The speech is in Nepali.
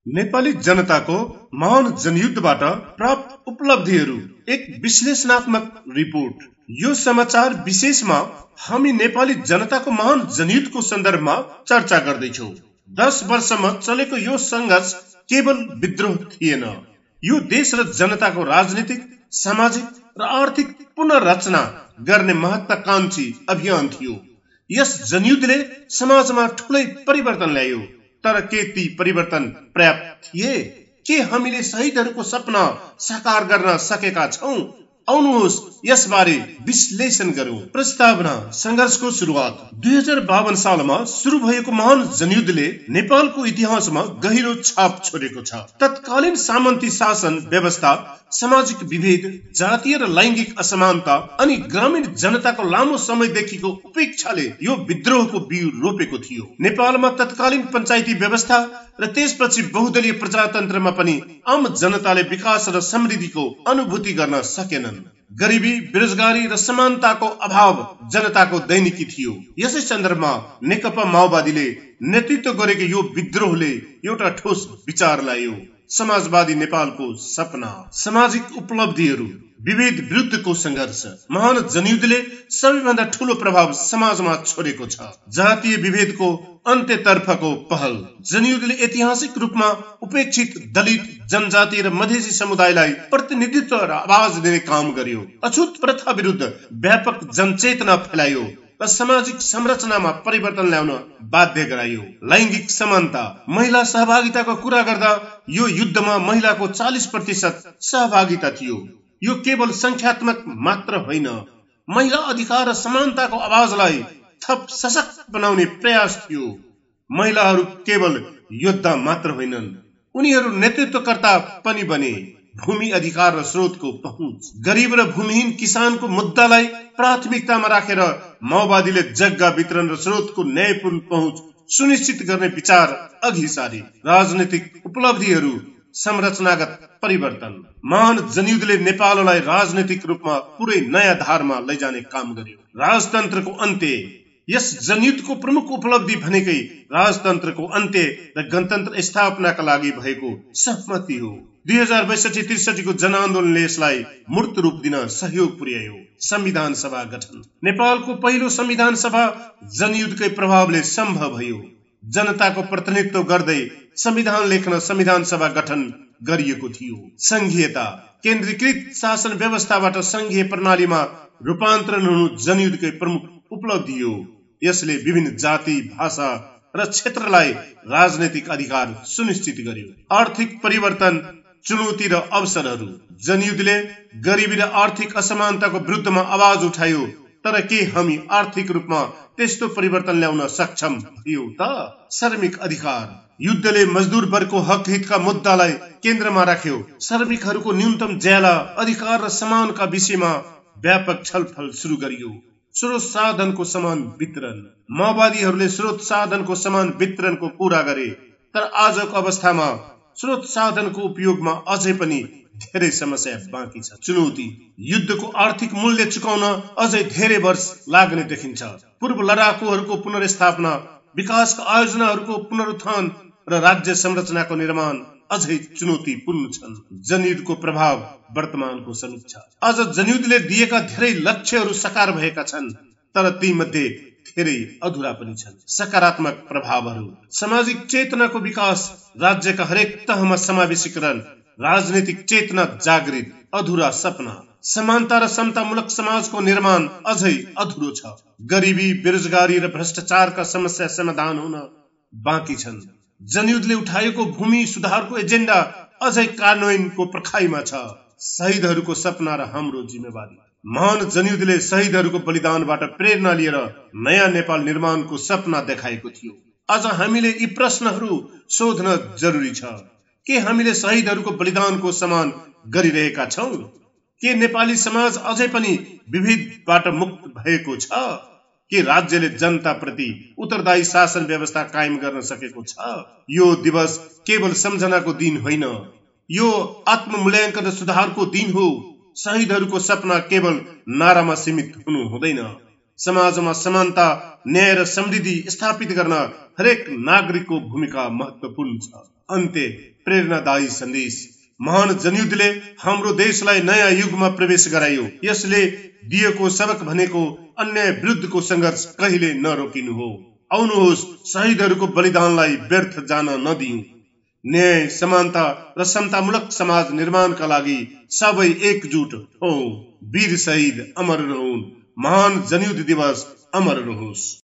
नेपाली जनताको महान जनयुद्धबाट प्राप्त उपलब्धिहरू एक विश्लेषणात्मक रिपोर्ट। यो समाचार विशेषमा हामी नेपाली जनताको महान जनयुद्धको सन्दर्भमा चर्चा गर्दैछौँ। 10 वर्षमा चलेको यो संघर्ष केवल विद्रोह थिएन, यो देश र जनताको राजनीतिक, सामाजिक र आर्थिक पुनर्रचना गर्ने महत्वाकांक्षी अभियान थियो। यस जनयुद्धले समाजमा ठूलै परिवर्तन ल्यायो, तर के ती परिवर्तन पर्याप्त थिए? के हामीले शहीदहरूको सपना साकार गर्न सकेका छौं? आउनुहोस् यसबारे विश्लेषण गरौं। प्रस्तावना। संघर्षको सुरुवात। 2052 सालमा सुरु भएको महान जनयुद्धले नेपालको इतिहासमा गहिरो छाप छोडेको छ। तत्कालीन सामन्ती शासन व्यवस्था, सामाजिक विभेद, जातीय र लैंगिक असमानता अनि ग्रामीण जनताको लामो समयदेखिको उपेक्षाले यो विद्रोहको बिउ रोपेको थियो। नेपालमा तत्कालीन पञ्चायती व्यवस्था र त्यसपछि बहुदलीय प्रजातन्त्रमा पनि आम जनताले विकास र समृद्धिको अनुभूति गर्न सकेनन्। गरिबी, बेरोजगारी र समानताको अभाव जनताको दैनिकी थियो। यसै सन्दर्भमा नेकपा माओवादीले नेतृत्व गरेको यो विद्रोहले एउटा ठोस विचार ल्यायो: समाजवादी नेपालको सपना। सामाजिक उपलब्धिहरू। विभेद विरुद्धको संघर्ष। महान जनयुद्धले सबैभन्दा ठूलो प्रभाव समाजमा छोडेको छ। जातीय विभेदको अन्त्यतर्फको पहल। जनयुद्धले ऐतिहासिक रूपमा उपेक्षित दलित, जनजाति र मधेसी समुदायलाई प्रतिनिधित्व र आवाज दिने काम गर्यो। अछुत प्रथा विरुद्ध व्यापक जनचेतना फैलायो र सामाजिक संरचनामा परिवर्तन ल्याउन बाध्य गरायो। लैंगिक समानता। महिला सहभागिताको कुरा गर्दा यो युद्धमा महिलाको 40% सहभागिता थियो। यो केवल संख्यात्मक मात्र होइन, महिला अधिकार र समानताको आवाजलाई थप सशक्त बनाउने प्रयास थियो। महिलाहरू केवल योद्धा मात्र होइनन्, उनीहरू नेतृत्वकर्ता पनि बने। भूमि अधिकार र स्रोतको पहुँच। गरिब र भूमिहीन किसानको मुद्दालाई प्राथमिकतामा राखेर माओवादीले जग्गा वितरण र स्रोतको न्यायपूर्ण पहुँच सुनिश्चित गर्ने विचार अघि सारे। राजनीतिक उपलब्धिहरू। संरचनागत परिवर्तन। महान जनयुद्धले नेपाललाई राजनीतिक रूपमा पुरै नयाँ धारमा लैजाने काम गर्यो। राजतन्त्रको अन्त्य। यस जनयुद्धको प्रमुख उपलब्धि भनेकै राजतन्त्रको अन्त्य र गणतन्त्र स्थापनाका लागि भएको सहमति हो। 2062-63 को जनआन्दोलनले यसलाई मूर्त रूप दिन सहयोग पुर्यायो। संविधान सभा गठन। नेपालको पहिलो संविधान सभा जनयुद्धकै प्रभावले सम्भव भयो। जनताको प्रतिनिधित्व गर्दै संविधान लेख्न संविधान सभा गठन गरिएको थियो। संघीयता। केन्द्रीकृत शासन व्यवस्थाबाट संघीय प्रणालीमा रूपान्तरण हुनु जनयुद्धकै प्रमुख उपलब्धि हो। यसले विभिन्न जाति, भाषा र क्षेत्रलाई राजनैतिक अधिकार सुनिश्चित गर्यो। आर्थिक परिवर्तन, चुनौती र अवसरहरू। जनयुद्धले गरिबी र आर्थिक असमानताको विरुद्धमा आवाज उठायो, तर के हामी आर्थिक रूपमा त्यस्तो परिवर्तन ल्याउन सक्षम भयौं त? श्रमिक अधिकार। युद्धले मजदुर वर्गको हक हितका मुद्दालाई केन्द्रमा राख्यो। श्रमिकहरूको न्यूनतम ज्याला, अधिकार र सम्मानका विषयमा व्यापक छलफल सुरु गरियो। स्रोत साधनको समान वितरण। माओवादीहरूले स्रोत साधनको समान वितरणको कुरा गरे, तर आजको अवस्थामा स्रोत साधनको उपयोगमा अझै पनि धेरै समस्या बाँकी छ। चुनौती। युद्धको आर्थिक मूल्य चुकाउन अझै धेरै वर्ष लाग्ने देखिन्छ। पूर्व लडाकुहरूको पुनर्स्थापना, विकासका आयोजनाहरूको पुनरुत्थान र राज्य संरचनाको निर्माण अझै चुनौतीपूर्ण छन्। जनयुद्धको प्रभाव। वर्तमानको समीक्षा। आज जनयुद्धले दिएका धेरै लक्ष्यहरू साकार भएका छन्, तर ती मध्ये धेरै अधुरा पनि छन्। सकारात्मक प्रभावहरू। सामाजिक चेतनाको विकास, राज्यका हरेक तहमा समावेशीकरण, राजनीतिक चेतना जागृत। अधुरा सपना। समानता र समतामूलक समाजको निर्माण अझै अधुरो छ। गरिबी, बेरोजगारी र भ्रष्टाचारका समस्या समाधान हुन बाँकी छन्। जनयुद्धले उठाएको भूमि सुधारको एजेन्डा अझै कार्यान्वयनको पर्खाइमा छ। शहीदहरूको सपना र हाम्रो जिम्मेवारी। महान जनयुद्धले शहीदहरूको बलिदानबाट प्रेरणा लिएर नयाँ नेपाल निर्माणको सपना देखाएको थियो। आज हामीले यी प्रश्नहरू सोध्न जरुरी छ। के हामीले शहीदहरूको बलिदानको सम्मान गरिरहेका छौं? के नेपाली समाज अझै पनि विभेदबाट मुक्त भएको छ? के राज्यले जनता प्रति उत्तरदायी शासन व्यवस्था कायम गर्न सकेको छ? यो दिवस केवल सम्झनाको दिन होइन, यो आत्ममूल्याङ्कन र सुधारको दिन हो। शहीदहरूको सपना केवल नारामा सीमित हुनु हुँदैन। समाजमा समानता, न्याय र समृद्धि स्थापित गर्न हरेक नागरिकको भूमिका महत्त्वपूर्ण छ। अन्त्य। प्रेरणादायी सन्देश। महान जनयुद्धले हाम्रो देशलाई नयाँ युगमा प्रवेश गरायो। यसले दिएको सबक भनेको अन्याय विरुद्धको संघर्ष कहिले नरोकिनु हो। आउनुहोस् शहीदहरूको बलिदानलाई व्यर्थ जान नदियौं। न्याय, समानता र समतामूलक समाज निर्माणका लागि सबै एकजुट हौं। वीर शहीद अमर रहून्। महान जनयुद्ध दिवस अमर रहोस्।